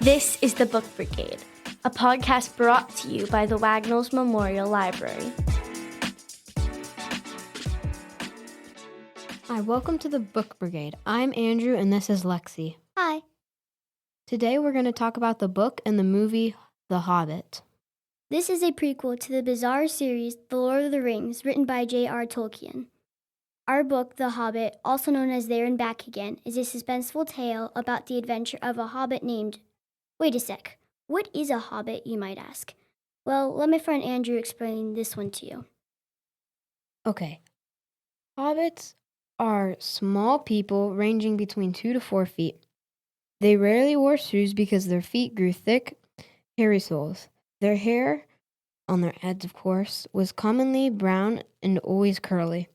This is the Book Brigade, a podcast brought to you by the Wagnalls Memorial Library. Hi, welcome to the Book Brigade. I'm Andrew and this is Lexi. Hi. Today we're going to talk about the book and the movie The Hobbit. This is a prequel to the bizarre series The Lord of the Rings, written by J.R. Tolkien. Our book, The Hobbit, also known as There and Back Again, is a suspenseful tale about the adventure of a hobbit named... Wait a sec. What is a hobbit, you might ask? Well, let my friend Andrew explain this one to you. Okay. Hobbits are small people ranging between 2 to 4 feet. They rarely wore shoes because their feet grew thick, hairy soles. Their hair, on their heads of course, was commonly brown and always curly.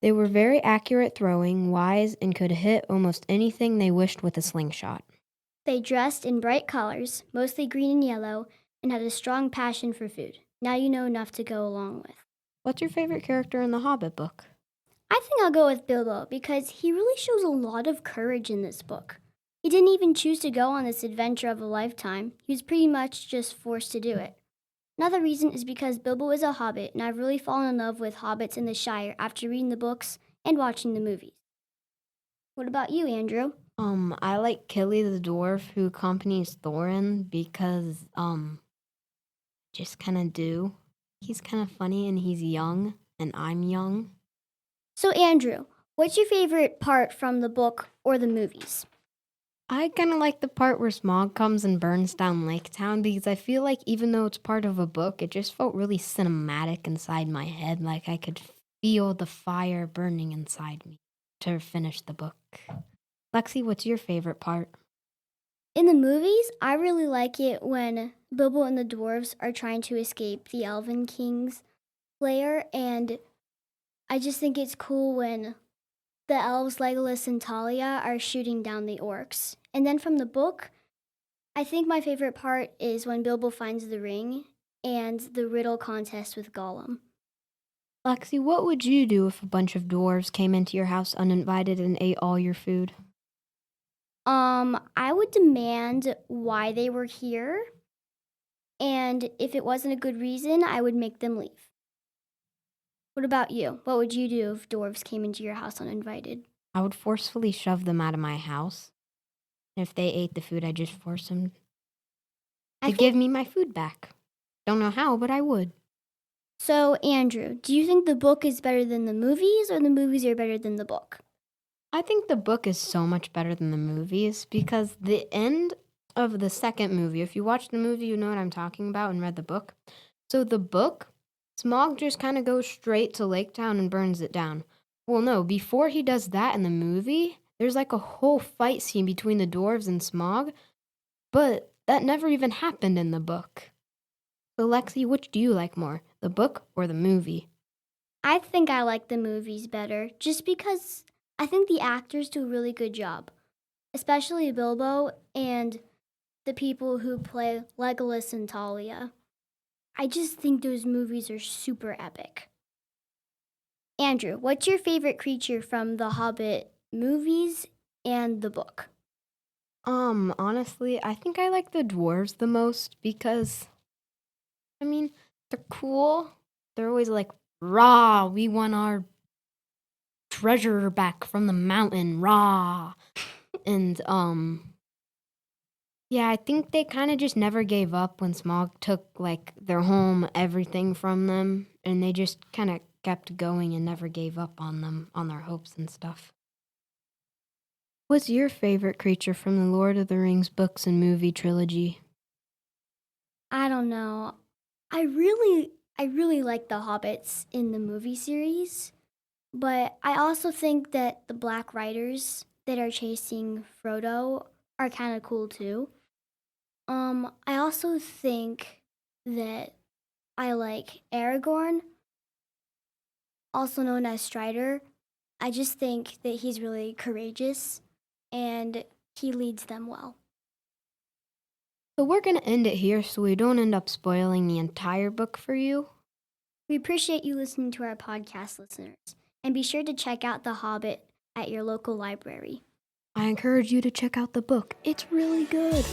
They were very accurate throwing, wise, and could hit almost anything they wished with a slingshot. They dressed in bright colors, mostly green and yellow, and had a strong passion for food. Now you know enough to go along with. What's your favorite character in the Hobbit book? I think I'll go with Bilbo because he really shows a lot of courage in this book. He didn't even choose to go on this adventure of a lifetime. He was pretty much just forced to do it. Another reason is because Bilbo is a hobbit, and I've really fallen in love with hobbits in the Shire after reading the books and watching the movies. What about you, Andrew? I like Killy the dwarf who accompanies Thorin because, just kind of do. He's kind of funny and he's young and I'm young. So, Andrew, what's your favorite part from the book or the movies? I kind of like the part where Smaug comes and burns down Lake Town because I feel like even though it's part of a book, it just felt really cinematic inside my head. Like I could feel the fire burning inside me to finish the book. Lexi, what's your favorite part? In the movies, I really like it when Bilbo and the dwarves are trying to escape the Elven King's lair, and I just think it's cool when the elves Legolas and Talia are shooting down the orcs. And then from the book, I think my favorite part is when Bilbo finds the ring and the riddle contest with Gollum. Lexi, what would you do if a bunch of dwarves came into your house uninvited and ate all your food? I would demand why they were here, and if it wasn't a good reason, I would make them leave. What about you? What would you do if dwarves came into your house uninvited? I would forcefully shove them out of my house. And if they ate the food, I'd just force them to give me my food back. Don't know how, but I would. So, Andrew, do you think the book is better than the movies, or the movies are better than the book? I think the book is so much better than the movies because the end of the second movie, if you watch the movie, you know what I'm talking about and read the book. So the book, Smaug just kind of goes straight to Lake Town and burns it down. Well, no, before he does that in the movie, there's like a whole fight scene between the dwarves and Smaug, but that never even happened in the book. So Lexi, which do you like more, the book or the movie? I think I like the movies better, just because I think the actors do a really good job, especially Bilbo and the people who play Legolas and Talia. I just think those movies are super epic. Andrew, what's your favorite creature from the Hobbit movies and the book? Honestly, I think I like the dwarves the most because, they're cool. They're always like, rah, we want our treasure back from the mountain, rah. And, yeah, I think they kind of just never gave up when Smaug took, like, their home, everything from them. And they just kind of kept going and never gave up on them, on their hopes and stuff. What's your favorite creature from the Lord of the Rings books and movie trilogy? I don't know. I really like the hobbits in the movie series, but I also think that the Black Riders that are chasing Frodo are kind of cool too. I also think that I like Aragorn, also known as Strider. I just think that he's really courageous and he leads them well. So we're going to end it here so we don't end up spoiling the entire book for you. We appreciate you listening to our podcast, listeners, and be sure to check out The Hobbit at your local library. I encourage you to check out the book. It's really good.